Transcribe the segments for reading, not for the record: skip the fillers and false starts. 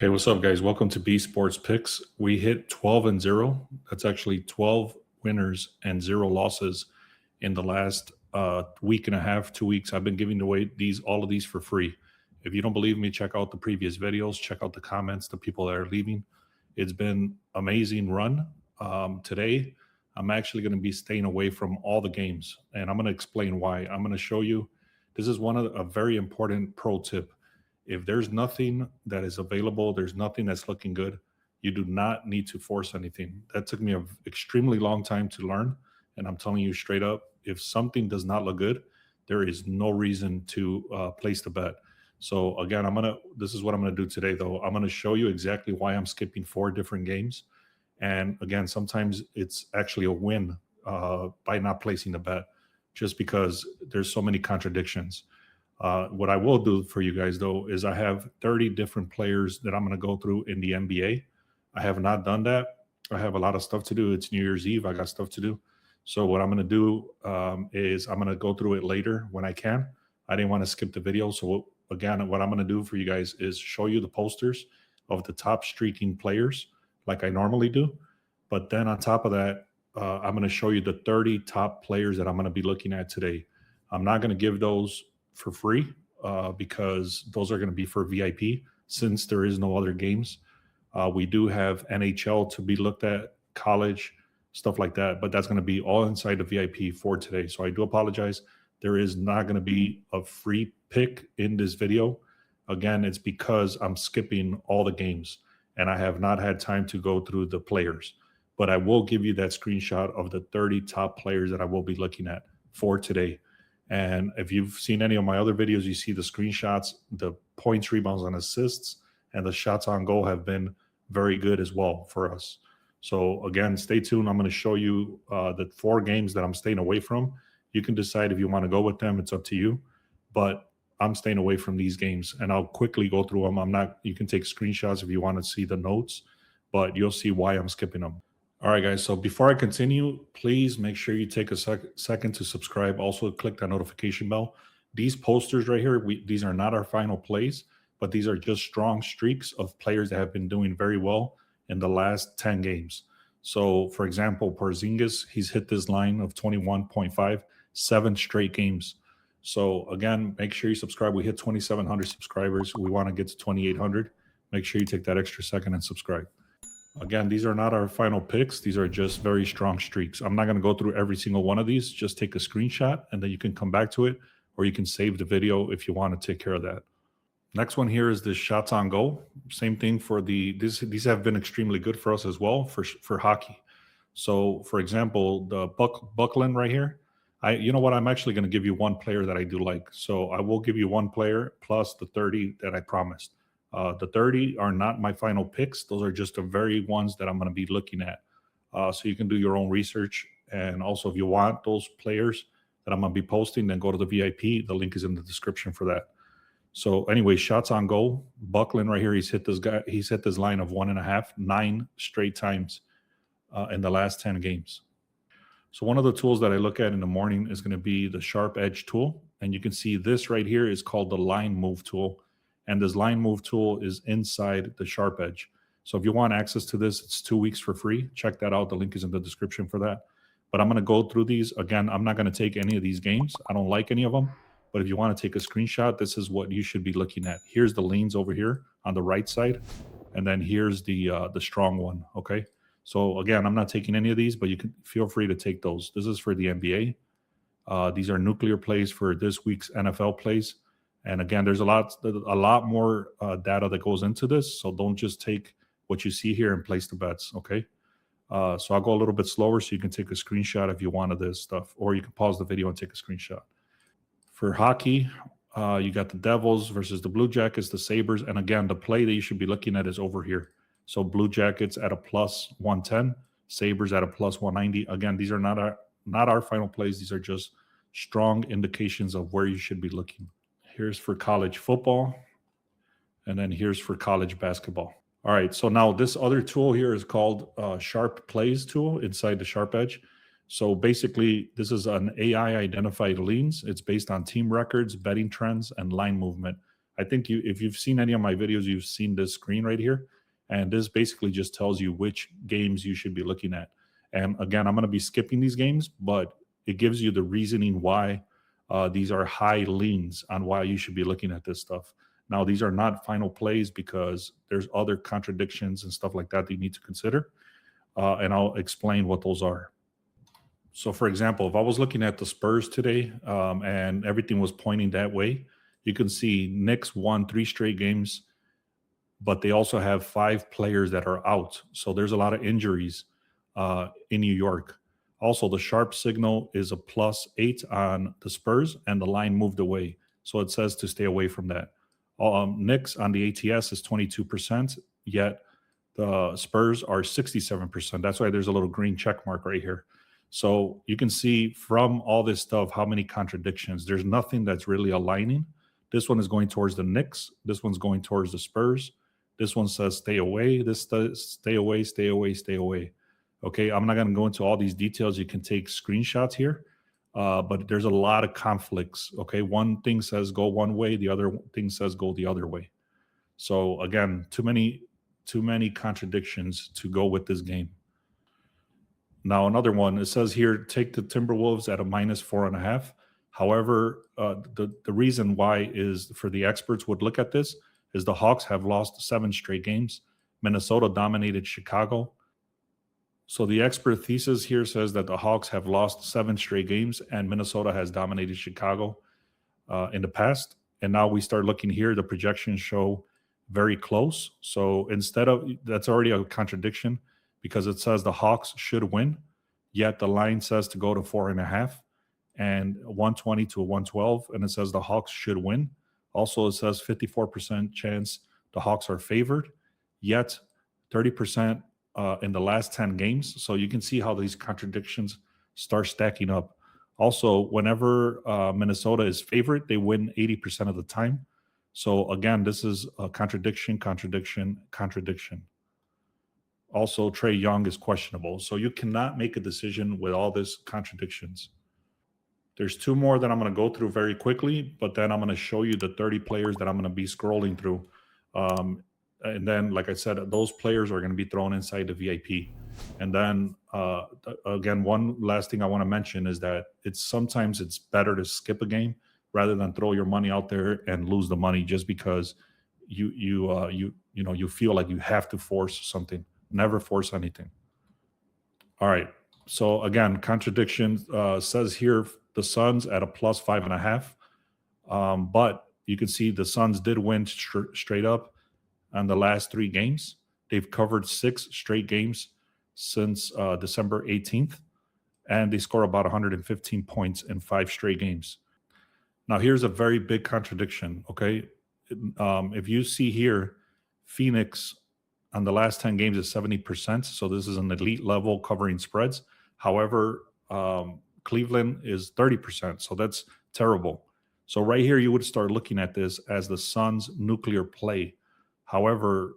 Hey, what's up, guys? Welcome to B Sports Picks. We hit 12-0. That's actually 12 winners and 0 losses in the last week and a half, 2 weeks. I've been giving away all of these for free. If you don't believe me, check out the previous videos. Check out the comments, the people that are leaving. It's been amazing run. Today, I'm actually going to be staying away from all the games, and I'm going to explain why. I'm going to show you. This is a very important pro tip. If there's nothing that is available, there's nothing that's looking good, you do not need to force anything. That took me an extremely long time to learn. And I'm telling you straight up, if something does not look good, there is no reason to place the bet. So again, this is what I'm going to do today, though. I'm going to show you exactly why I'm skipping 4 different games. And again, sometimes it's actually a win by not placing the bet just because there's so many contradictions. What I will do for you guys, though, is I have 30 different players that I'm going to go through in the NBA. I have not done that. I have a lot of stuff to do. It's New Year's Eve. I got stuff to do. So what I'm going to do is I'm going to go through it later when I can. I didn't want to skip the video. So again, what I'm going to do for you guys is show you the posters of the top streaking players like I normally do. But then on top of that, I'm going to show you the 30 top players that I'm going to be looking at today. I'm not going to give those for free because those are going to be for VIP since there is no other games. We do have NHL to be looked at, college, stuff like that, but that's going to be all inside the VIP for today. So I do apologize. There is not going to be a free pick in this video. Again, it's because I'm skipping all the games and I have not had time to go through the players. But I will give you that screenshot of the 30 top players that I will be looking at for today. And if you've seen any of my other videos, you see the screenshots, the points, rebounds, and assists, and the shots on goal have been very good as well for us. So again, stay tuned. I'm going to show you the 4 games that I'm staying away from. You can decide if you want to go with them. It's up to you. But I'm staying away from these games, and I'll quickly go through them. You can take screenshots if you want to see the notes, but you'll see why I'm skipping them. All right, guys. So before I continue, please make sure you take a second to subscribe. Also, click that notification bell. These posters right here, these are not our final plays, but these are just strong streaks of players that have been doing very well in the last 10 games. So, for example, Porzingis, he's hit this line of 21.5, 7 straight games. So, again, make sure you subscribe. We hit 2,700 subscribers. We want to get to 2,800. Make sure you take that extra second and subscribe. Again, these are not our final picks. These are just very strong streaks. I'm not going to go through every single one of these. Just take a screenshot, and then you can come back to it, or you can save the video if you want to take care of that. Next one here is the shots on goal. Same thing for these have been extremely good for us as well for hockey. So, for example, the Buckland right here, you know what? I'm actually going to give you one player that I do like. So I will give you one player plus the 30 that I promised. The 30 are not my final picks. Those are just the very ones that I'm going to be looking at. So you can do your own research. And also, if you want those players that I'm going to be posting, then go to the VIP. The link is in the description for that. So anyway, shots on goal. Buckland right here, he's hit this line of 1.5, 9 straight times in the last 10 games. So one of the tools that I look at in the morning is going to be the sharp edge tool. And you can see this right here is called the line move tool. And this line move tool is inside the sharp edge. So if you want access to this, it's 2 weeks for free. Check that out. The link is in the description for that. But I'm going to go through these. Again, I'm not going to take any of these games. I don't like any of them. But if you want to take a screenshot, this is what you should be looking at. Here's the leans over here on the right side. And then here's the strong one, okay? So again, I'm not taking any of these, but you can feel free to take those. This is for the NBA. These are nuclear plays for this week's NFL plays. And again, there's a lot more data that goes into this. So don't just take what you see here and place the bets, okay? So I'll go a little bit slower so you can take a screenshot if you wanted this stuff, or you can pause the video and take a screenshot. For hockey, you got the Devils versus the Blue Jackets, the Sabres. And again, the play that you should be looking at is over here. So Blue Jackets at a plus 110, Sabres at a plus 190. Again, these are not our final plays. These are just strong indications of where you should be looking. Here's for college football, and then here's for college basketball. All right, so now this other tool here is called Sharp Plays tool inside the Sharp Edge. So basically, this is an AI-identified leans. It's based on team records, betting trends, and line movement. I think if you've seen any of my videos, you've seen this screen right here. And this basically just tells you which games you should be looking at. And again, I'm going to be skipping these games, but it gives you the reasoning why these are high leans on why you should be looking at this stuff. Now, these are not final plays because there's other contradictions and stuff like that you need to consider. And I'll explain what those are. So, for example, if I was looking at the Spurs today and everything was pointing that way, you can see Knicks won 3 straight games, but they also have 5 players that are out. So there's a lot of injuries in New York. Also, the sharp signal is a +8 on the Spurs, and the line moved away. So it says to stay away from that. Knicks on the ATS is 22%, yet the Spurs are 67%. That's why there's a little green check mark right here. So you can see from all this stuff how many contradictions. There's nothing that's really aligning. This one is going towards the Knicks. This one's going towards the Spurs. This one says stay away. This says stay away, stay away, stay away. Okay, I'm not going to go into all these details. You can take screenshots here, but there's a lot of conflicts. Okay, one thing says go one way, the other thing says go the other way. So again, too many contradictions to go with this game. Now, another one, it says here, take the Timberwolves at a -4.5. However, the reason why is for the experts would look at this is the Hawks have lost 7 straight games. Minnesota dominated Chicago. So the expert thesis here says that the Hawks have lost 7 straight games and Minnesota has dominated Chicago in the past. And now we start looking here, the projections show very close. So instead of, that's already a contradiction because it says the Hawks should win, yet the line says to go to 4.5 and 120 to 112, and it says the Hawks should win. Also, it says 54% chance the Hawks are favored, yet 30% in the last 10 games. So you can see how these contradictions start stacking up. Also, whenever Minnesota is favored, they win 80% of the time. So again, this is a contradiction, contradiction, contradiction. Also, Trae Young is questionable. So you cannot make a decision with all these contradictions. There's 2 more that I'm going to go through very quickly, but then I'm going to show you the 30 players that I'm going to be scrolling through. And then, like I said, those players are going to be thrown inside the VIP. And then, again, one last thing I want to mention is that sometimes it's better to skip a game rather than throw your money out there and lose the money just because you feel like you have to force something. Never force anything. All right. So again, contradiction says here the Suns at a +5.5. But you can see the Suns did win straight up on the last 3 games. They've covered 6 straight games since December 18th, and they score about 115 points in 5 straight games. Now, here's a very big contradiction, okay? If you see here, Phoenix on the last 10 games is 70%, so this is an elite level covering spreads. However, Cleveland is 30%, so that's terrible. So right here, you would start looking at this as the Suns' nuclear play. However,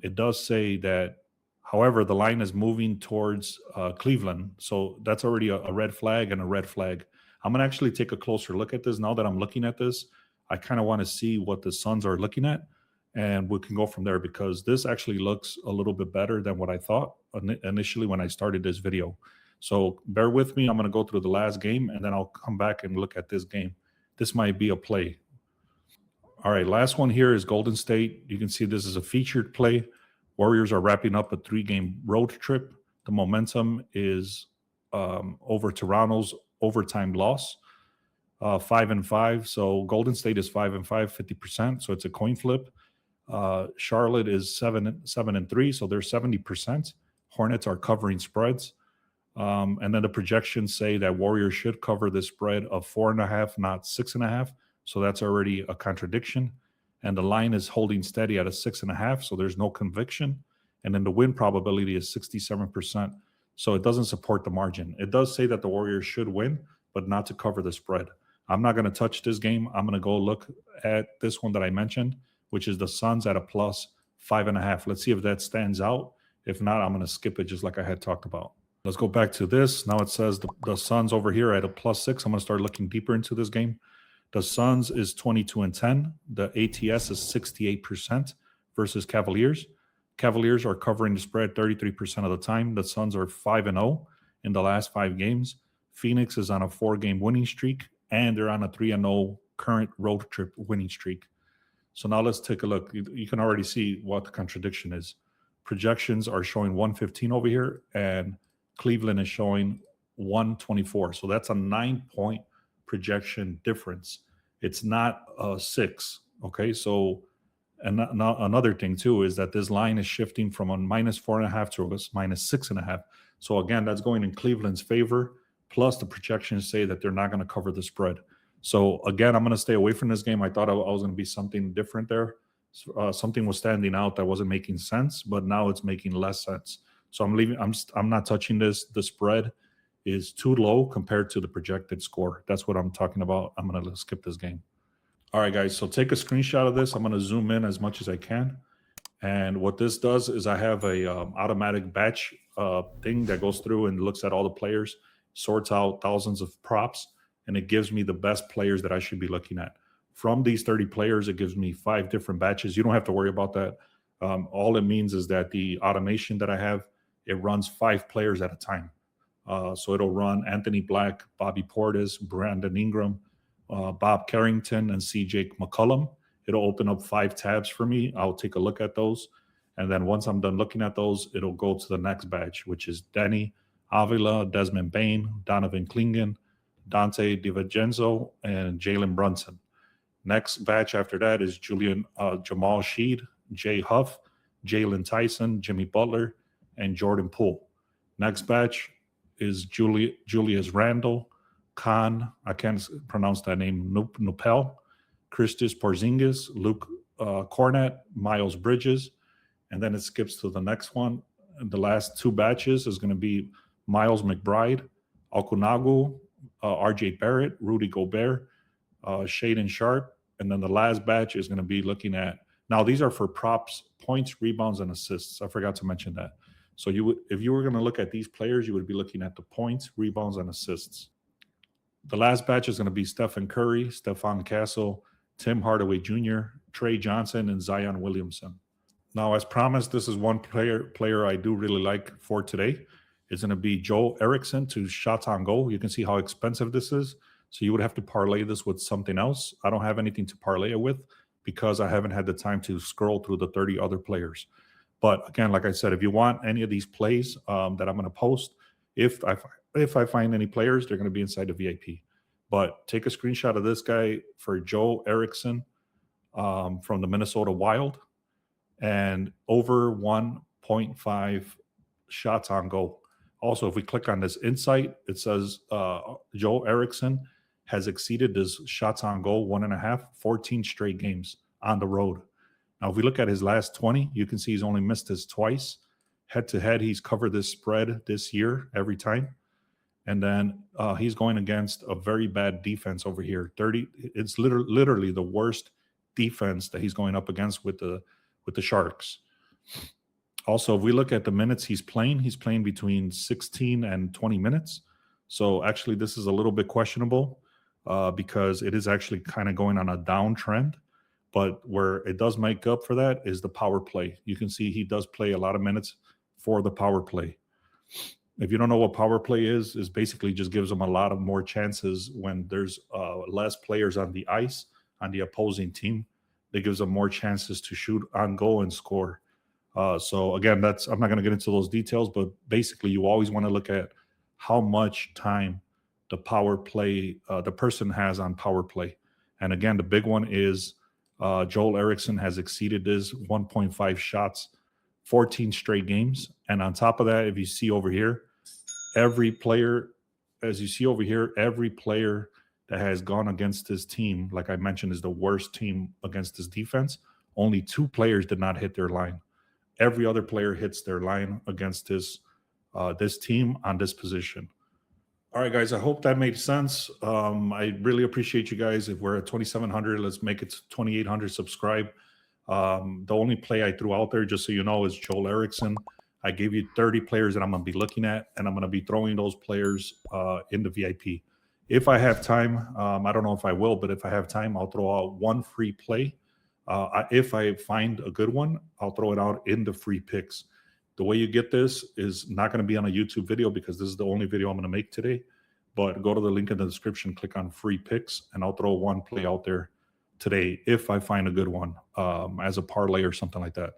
it does say that, however, the line is moving towards Cleveland. So that's already a red flag and a red flag. I'm going to actually take a closer look at this. Now that I'm looking at this, I kind of want to see what the Suns are looking at, and we can go from there because this actually looks a little bit better than what I thought initially when I started this video. So bear with me. I'm going to go through the last game, and then I'll come back and look at this game. This might be a play. All right, last one here is Golden State. You can see this is a featured play. Warriors are wrapping up a 3-game road trip. The momentum is over Toronto's overtime loss, 5-5. So Golden State is 5-5, 50%. So it's a coin flip. Charlotte is 7-3, so they're 70%. Hornets are covering spreads. And then the projections say that Warriors should cover the spread of 4.5, not 6.5. So that's already a contradiction. And the line is holding steady at a 6.5, so there's no conviction. And then the win probability is 67%. So it doesn't support the margin. It does say that the Warriors should win, but not to cover the spread. I'm not going to touch this game. I'm going to go look at this one that I mentioned, which is the Suns at a +5.5. Let's see if that stands out. If not, I'm going to skip it just like I had talked about. Let's go back to this. Now it says the Suns over here at a +6. I'm going to start looking deeper into this game. The Suns is 22-10. The ATS is 68% versus Cavaliers. Cavaliers are covering the spread 33% of the time. The Suns are 5-0 in the last 5 games. Phoenix is on a 4-game winning streak, and they're on a 3-0 current road trip winning streak. So now let's take a look. You can already see what the contradiction is. Projections are showing 115 over here, and Cleveland is showing 124. So that's a 9-point projection difference. It's not a 6. Okay, so and another thing too is that this line is shifting from a -4.5 to a -6.5. So again, that's going in Cleveland's favor. Plus, the projections say that they're not going to cover the spread. So again, I'm going to stay away from this game. I thought I was going to be something different there. Something was standing out that wasn't making sense, but now it's making less sense. So I'm leaving. I'm not touching this. The spread is too low compared to the projected score. That's what I'm talking about. I'm going to skip this game. All right, guys. So take a screenshot of this. I'm going to zoom in as much as I can. And what this does is I have a automatic batch thing that goes through and looks at all the players, sorts out thousands of props, and it gives me the best players that I should be looking at. From these 30 players, it gives me 5 different batches. You don't have to worry about that. All it means is that the automation that I have, it runs 5 players at a time. So it'll run Anthony Black, Bobby Portis, Brandon Ingram, Bob Carrington, and CJ McCollum. It'll open up 5 tabs for me. I'll take a look at those. And then once I'm done looking at those, it'll go to the next batch, which is Danny Avila, Desmond Bain, Donovan Clingan, Dante DiVincenzo, and Jalen Brunson. Next batch after that is Jamal Sheed, Jay Huff, Jalen Tyson, Jimmy Butler, and Jordan Poole. Next batch is Julius Randle, Khan, I can't pronounce that name, Nupel, Kristaps Porzingis, Luke Cornett, Miles Bridges, and then it skips to the next one. And the last 2 batches is going to be Miles McBride, Okunagu, RJ Barrett, Rudy Gobert, Shaden Sharp, and then the last batch is going to be looking at, now these are for props, points, rebounds, and assists. I forgot to mention that. So if you were going to look at these players, you would be looking at the points, rebounds, and assists. The last batch is going to be Stephen Curry, Stephon Castle, Tim Hardaway Jr., Trey Johnson, and Zion Williamson. Now, as promised, this is one player I do really like for today. It's going to be Joe Erickson to shots on goal. You can see how expensive this is. So you would have to parlay this with something else. I don't have anything to parlay it with because I haven't had the time to scroll through the 30 other players. But again, like I said, if you want any of these plays that I'm going to post, if I find any players, they're going to be inside the VIP. But take a screenshot of this guy for Joe Erickson from the Minnesota Wild and over 1.5 shots on goal. Also, if we click on this insight, it says Joe Erickson has exceeded his shots on goal 1.5, 14 straight games on the road. Now, if we look at his last 20, you can see he's only missed this twice. Head-to-head, he's covered this spread this year every time. And then he's going against a very bad defense over here. It's literally the worst defense that he's going up against with the Sharks. Also, if we look at the minutes he's playing between 16 and 20 minutes. So actually, this is a little bit questionable because it is actually kind of going on a downtrend. But where it does make up for that is the power play. You can see he does play a lot of minutes for the power play. If you don't know what power play is basically just gives them a lot of more chances when there's less players on the ice on the opposing team. It gives them more chances to shoot on goal and score. So again, I'm not going to get into those details, but basically you always want to look at how much time the power play, the person has on power play. And again, the big one is Joel Erickson has exceeded his 1.5 shots 14 straight games. And on top of that, if you see over here, every player that has gone against his team, like I mentioned, is the worst team against his defense. Only 2 players did not hit their line. Every other player hits their line against this team on this position. All right, guys, I hope that made sense. I really appreciate you guys. If we're at 2,700, let's make it 2,800 subscribe. The only play I threw out there, just so you know, is Joel Erickson. I gave you 30 players that I'm going to be looking at, and I'm going to be throwing those players in the VIP. If I have time, I don't know if I will, but if I have time, I'll throw out one free play. If I find a good one, I'll throw it out in the free picks. The way you get this is not going to be on a YouTube video because this is the only video I'm going to make today. But go to the link in the description, click on free picks, and I'll throw one play out there today if I find a good one as a parlay or something like that.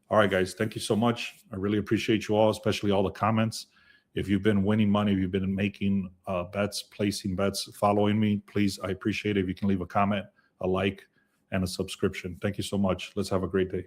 All right, guys, thank you so much. I really appreciate you all, especially all the comments. If you've been winning money, if you've been making bets, placing bets, following me, please, I appreciate it if you can leave a comment, a like, and a subscription. Thank you so much. Let's have a great day.